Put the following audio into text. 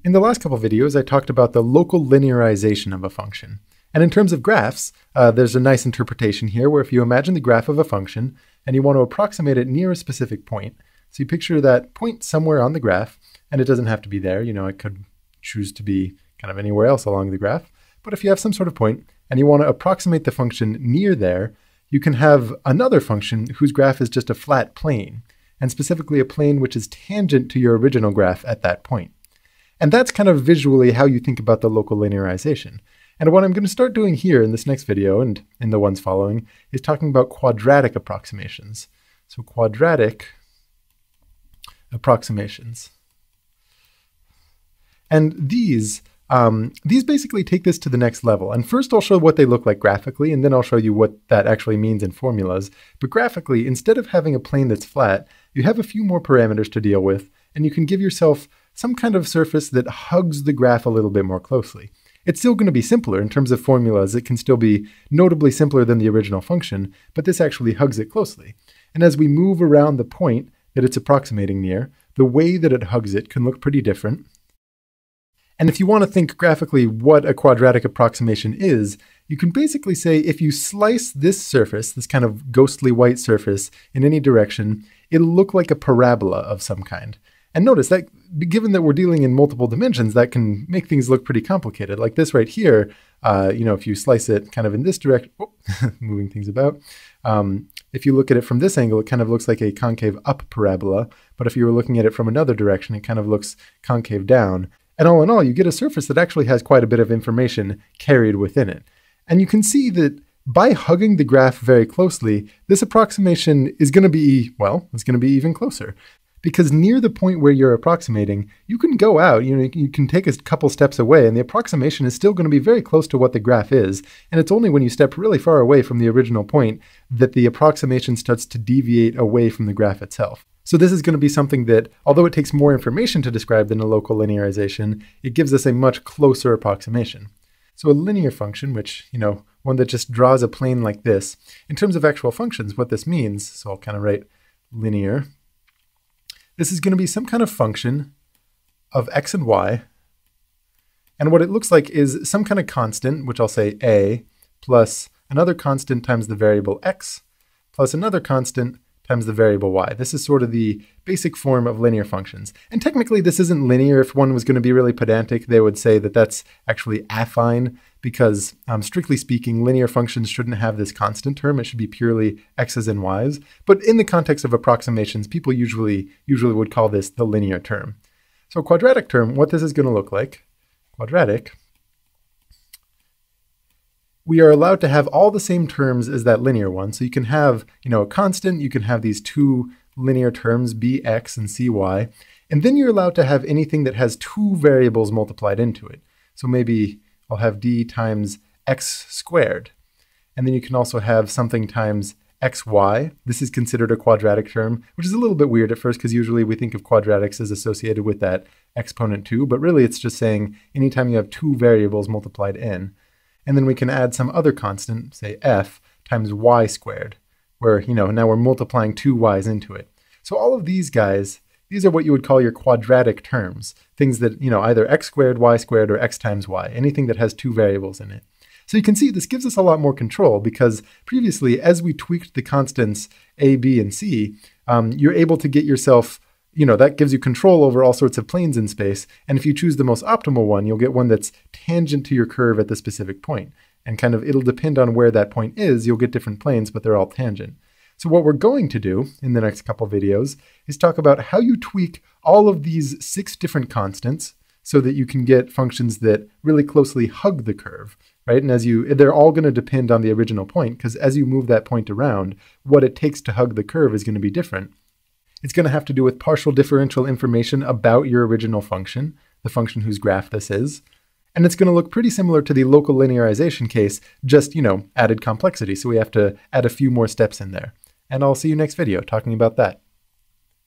In the last couple videos, I talked about the local linearization of a function. And in terms of graphs, there's a nice interpretation here where if you imagine the graph of a function and you want to approximate it near a specific point, so you picture that point somewhere on the graph, and it doesn't have to be there, it could choose to be kind of anywhere else along the graph. But if you have some sort of point and you want to approximate the function near there, you can have another function whose graph is just a flat plane, and specifically a plane which is tangent to your original graph at that point. And that's kind of visually how you think about the local linearization. And what I'm going to start doing here in this next video and in the ones following is talking about quadratic approximations. So quadratic approximations. And these basically take this to the next level. And first I'll show what they look like graphically, and then I'll show you what that actually means in formulas. But graphically, instead of having a plane that's flat, you have a few more parameters to deal with, and you can give yourself some kind of surface that hugs the graph a little bit more closely. It's still going to be simpler in terms of formulas. It can still be notably simpler than the original function, but this actually hugs it closely. And as we move around the point that it's approximating near, the way that it hugs it can look pretty different. And if you want to think graphically what a quadratic approximation is, you can basically say if you slice this surface, this kind of ghostly white surface, in any direction, it'll look like a parabola of some kind. And notice that, given that we're dealing in multiple dimensions, that can make things look pretty complicated. Like this right here, if you slice it kind of in this direction, moving things about, if you look at it from this angle, it kind of looks like a concave up parabola. But if you were looking at it from another direction, it kind of looks concave down. And all in all, you get a surface that actually has quite a bit of information carried within it. And you can see that by hugging the graph very closely, this approximation is going to be, it's going to be even closer. Because near the point where you're approximating, you can go out, you can take a couple steps away, and the approximation is still going to be very close to what the graph is. And it's only when you step really far away from the original point that the approximation starts to deviate away from the graph itself. So this is going to be something that, although it takes more information to describe than a local linearization, it gives us a much closer approximation. So a linear function, which, one that just draws a plane like this, in terms of actual functions, what this means, so I'll kind of write linear. This is going to be some kind of function of x and y. And what it looks like is some kind of constant, which I'll say a, plus another constant times the variable x, plus another constant times the variable y. This is sort of the basic form of linear functions. And technically this isn't linear. If one was going to be really pedantic, they would say that that's actually affine, because strictly speaking, linear functions shouldn't have this constant term. It should be purely x's and y's. But in the context of approximations, people usually would call this the linear term. So quadratic term, what this is going to look like, quadratic, we are allowed to have all the same terms as that linear one. So you can have, a constant, you can have these two linear terms, bx and cy, and then you're allowed to have anything that has two variables multiplied into it. So maybe I'll have d times x squared. And then you can also have something times xy. This is considered a quadratic term, which is a little bit weird at first because usually we think of quadratics as associated with that exponent 2, but really it's just saying anytime you have two variables multiplied in. And then we can add some other constant, say f, times y squared, where, now we're multiplying two y's into it. So all of these guys, these are what you would call your quadratic terms, things that, either x squared, y squared, or x times y, anything that has two variables in it. So you can see this gives us a lot more control because previously, as we tweaked the constants a, b, and c, you're able to get yourself, that gives you control over all sorts of planes in space. And if you choose the most optimal one, you'll get one that's tangent to your curve at the specific point. And it'll depend on where that point is. You'll get different planes, but they're all tangent. So what we're going to do in the next couple videos is talk about how you tweak all of these 6 different constants so that you can get functions that really closely hug the curve, right? And they're all going to depend on the original point, because as you move that point around, what it takes to hug the curve is going to be different. It's going to have to do with partial differential information about your original function, the function whose graph this is. And it's going to look pretty similar to the local linearization case, just, added complexity. So we have to add a few more steps in there. And I'll see you next video talking about that.